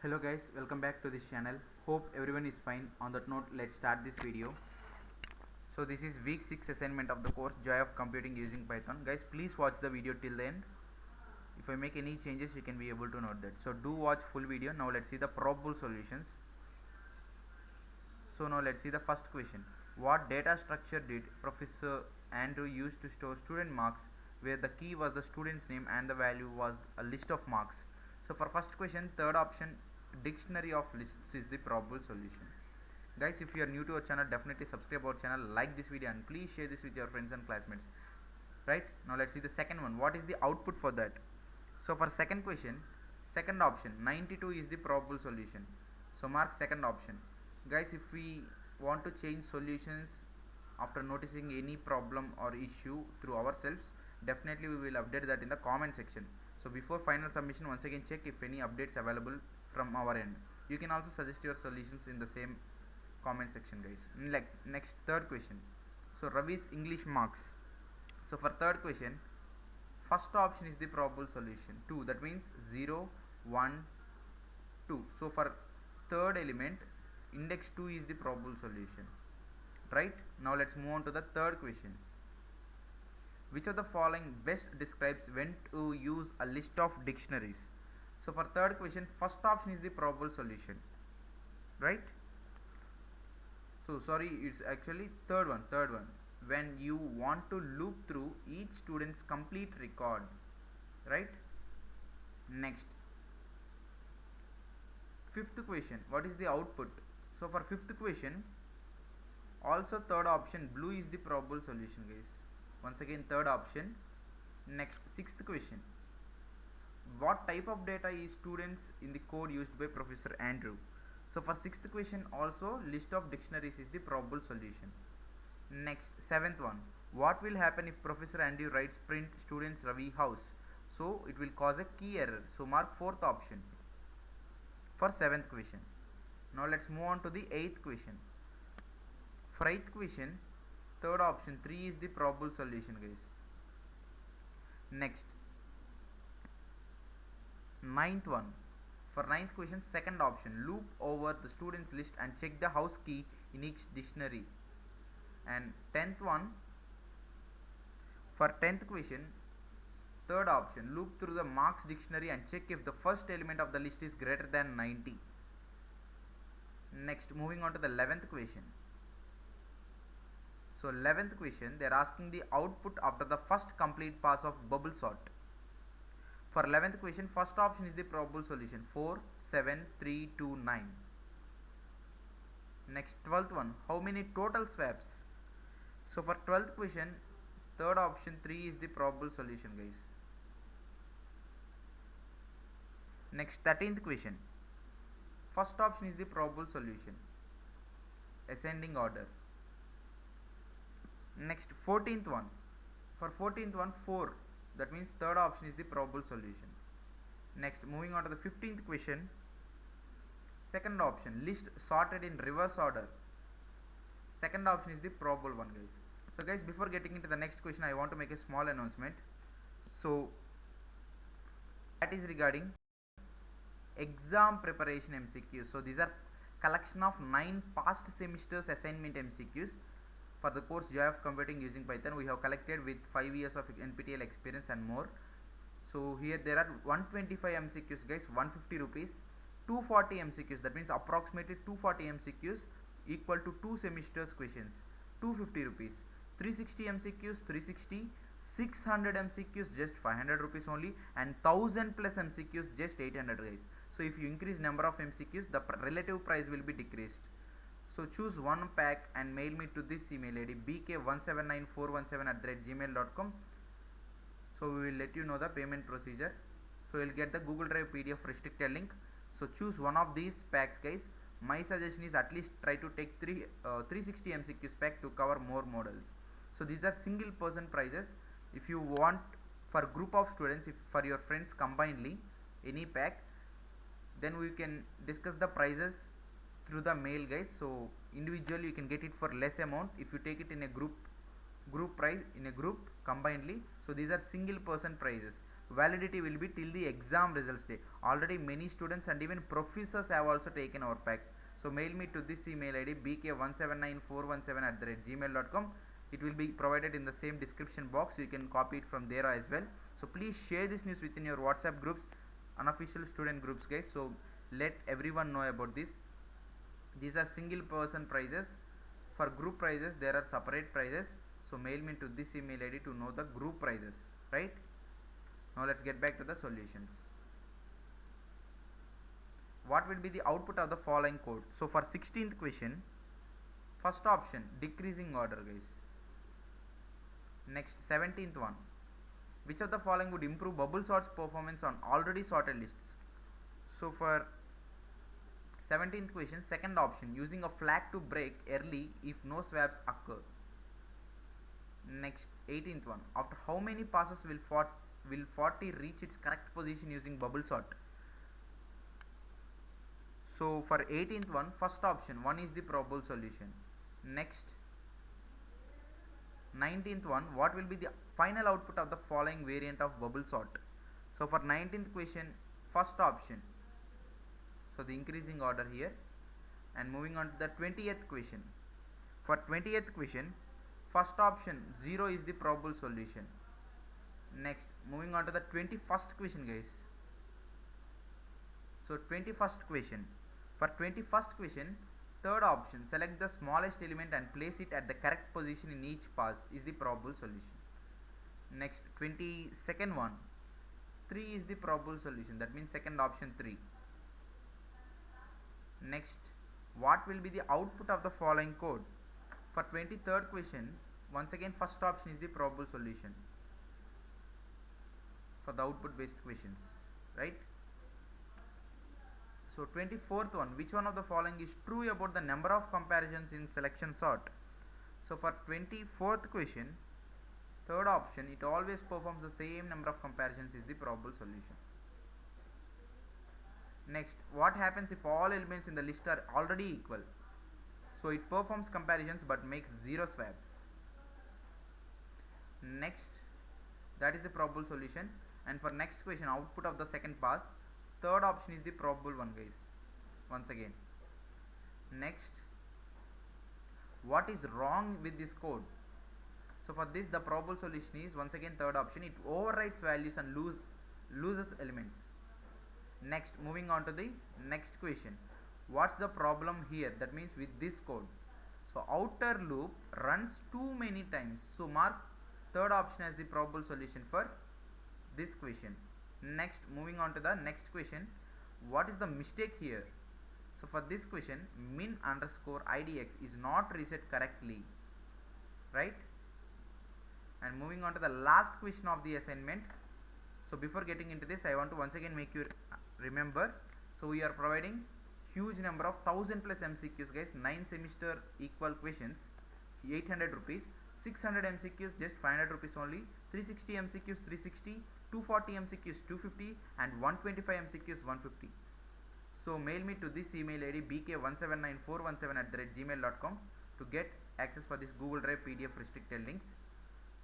Hello guys, welcome back to this channel. Hope everyone is fine. On that note, let's start this video. So this is week 6 assignment of the course Joy of Computing Using Python. Guys, please watch the video till the end. If I make any changes, you can be able to note that. So do watch full video. Now let's see the probable solutions. So now let's see the first question. What data structure did Professor Andrew use to store student marks, where the key was the student's name and the value was a list of marks? So for first question, third option, dictionary of lists is the probable solution. Guys, if you are new to our channel, definitely subscribe our channel, like this video, and please share this with your friends and classmates. Right, now let's see the second one. What is the output for that? So for second question, second option 92 is the probable solution. So mark second option. Guys, if we want to change solutions after noticing any problem or issue through ourselves, definitely we will update that in the comment section. So before final submission, once again check if any updates available from our end. You can also suggest your solutions in the same comment section, guys. Next third question. So Ravi's English marks. So for third question, first option is the probable solution 2, that means 0 1 2. So for third element, index 2 is the probable solution. Right, now let's move on to the third question. Which of the following best describes when to use a list of dictionaries? So for third question, first option is the probable solution, right? So sorry, it's actually third one, when you want to loop through each student's complete record, right? Next, fifth question, what is the output? So for fifth question, also third option, blue is the probable solution, guys. Once again third option. Next, sixth question, what type of data is students in the code used by Professor Andrew? So for sixth question, also list of dictionaries is the probable solution. Next, seventh one, what will happen if Professor Andrew writes print students Ravi house? So it will cause a key error. So mark fourth option for seventh question. Now let's move on to the eighth question. For eighth question, third option 3 is the probable solution, guys. Next, ninth one. For ninth question, second option, loop over the students list and check the house key in each dictionary. And tenth one, for tenth question, third option, loop through the marks dictionary and check if the first element of the list is greater than 90. Next, moving on to the 11th question. So 11th question, they are asking the output after the first complete pass of bubble sort. For 11th question, first option is the probable solution 4 7 3 2 9. Next, 12th one, how many total swaps? So for 12th question, third option 3 is the probable solution, guys. Next, 13th question, first option is the probable solution, ascending order. Next, 14th one, for 14th one 4, that means third option is the probable solution. Next, moving on to the 15th question, second option, list sorted in reverse order. Second option is the probable one, guys. So guys, before getting into the next question, I want to make a small announcement. So that is regarding exam preparation MCQs. So these are collection of 9 past semesters assignment MCQs for the course Joy of Computing Using Python. We have collected with 5 years of NPTEL experience and more. So here there are 125 MCQs, guys, 150 rupees. 240 MCQs, that means approximately 240 MCQs equal to 2 semesters questions, 250 rupees. 360 MCQs, 360. 600 MCQs, just 500 rupees only, and 1000 plus MCQs, just 800, guys. So if you increase number of MCQs, the relative price will be decreased. So choose one pack and mail me to this email ID bk179417@gmail.com. So we will let you know the payment procedure. So you'll get the Google Drive PDF restricted link. So choose one of these packs, guys. My suggestion is at least try to take 360 MCQs pack to cover more models. So these are single person prices. If you want for group of students, if for your friends combinedly any pack, then we can discuss the prices through the mail, guys. So individually you can get it for less amount if you take it in a group price in a group combinedly. So these are single person prices. validity will be till the exam results day. Already many students and even professors have also taken our pack. So mail me to this email id bk179417@gmail.com. It will be provided in the same description box. You can copy it from there as well. So please share this news within your WhatsApp groups, unofficial student groups, guys. So let everyone know about this. These are single person prizes. For group prizes there are separate prizes. So mail me to this email id to know the group prizes, right? Now let's get back to the solutions. What will be the output of the following code? So for 16th question, first option decreasing order, guys. Next 17th one, which of the following would improve bubble sort's performance on already sorted lists? So for 17th question, second option, using a flag to break early if no swaps occur. Next 18th one, after how many passes will 40 reach its correct position using bubble sort? So for 18th one, first option 1 is the probable solution. Next 19th one, what will be the final output of the following variant of bubble sort? So for 19th question, first option, so the increasing order here. And moving on to the 20th question, for 20th question, first option 0 is the probable solution. Next moving on to the 21st question, guys. So 21st question, for 21st question, third option, select the smallest element and place it at the correct position in each pass is the probable solution. Next 22nd one, 3 is the probable solution, that means second option 3. Next, what will be the output of the following code? For 23rd question, once again first option is the probable solution for the output based questions, right? So 24th one, which one of the following is true about the number of comparisons in selection sort? So for 24th question, third option, it always performs the same number of comparisons is the probable solution. Next, what happens if all elements in the list are already equal? So it performs comparisons but makes 0 swaps. Next, that is the probable solution. And for next question, output of the second pass, third option is the probable one, guys, once again. Next, what is wrong with this code? So for this, the probable solution is once again third option, it overwrites values and loses elements. Next, moving on to the next question, what's the problem here? That means with this code, so outer loop runs too many times. So mark third option as the probable solution for this question. Next, moving on to the next question, what is the mistake here? So for this question, min underscore idx is not reset correctly, right? And moving on to the last question of the assignment. So before getting into this, I want to once again make you remember, so we are providing huge number of 1000 plus MCQs, guys. 9 semester equal questions, 800 rupees, 600 MCQs just 500 rupees only, 360 MCQs 360, 240 MCQs 250, and 125 MCQs 150. So mail me to this email id bk179417@gmail.com to get access for this Google Drive PDF restricted links.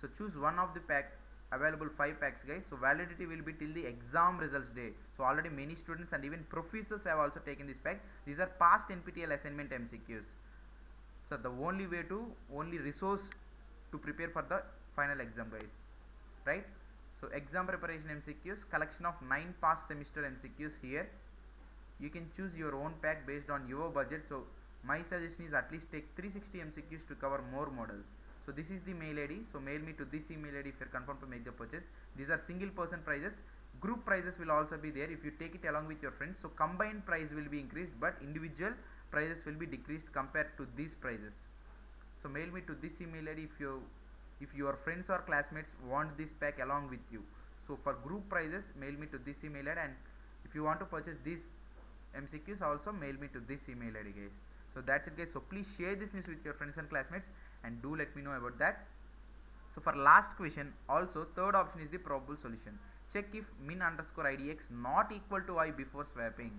So choose one of the pack, available 5 packs, guys. So validity will be till the exam results day. So already many students and even professors have also taken this pack. These are past NPTEL assignment MCQs. So the only resource to prepare for the final exam, guys, right? So exam preparation MCQs, collection of 9 past semester MCQs here. You can choose your own pack based on your budget. So my suggestion is at least take 360 MCQs to cover more models. So this is the mail id. So mail me to this email id if you're confirmed to make the purchase. These are single person prices. Group prices will also be there if you take it along with your friends. So combined price will be increased, but individual prices will be decreased compared to these prices. So mail me to this email id if your friends or classmates want this pack along with you. So for group prices, mail me to this email id, and if you want to purchase these MCQs, also mail me to this email id, guys. So that's it, guys. So please share this news with your friends and classmates and do let me know about that. So for last question, also third option is the probable solution. Check if min underscore idx not equal to I before swapping.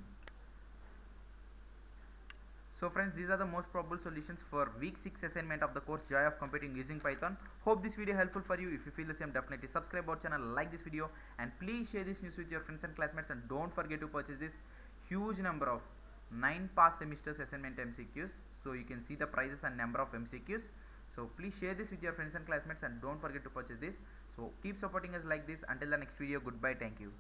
So friends, these are the most probable solutions for week 6 assignment of the course Joy of Computing using Python. Hope this video helpful for you. If you feel the same, definitely subscribe our channel, like this video, and please share this news with your friends and classmates, and don't forget to purchase this huge number of 9 past semesters assignment MCQs. So you can see the prices and number of MCQs. So please share this with your friends and classmates, and don't forget to purchase this. So keep supporting us like this. Until the next video, goodbye, thank you.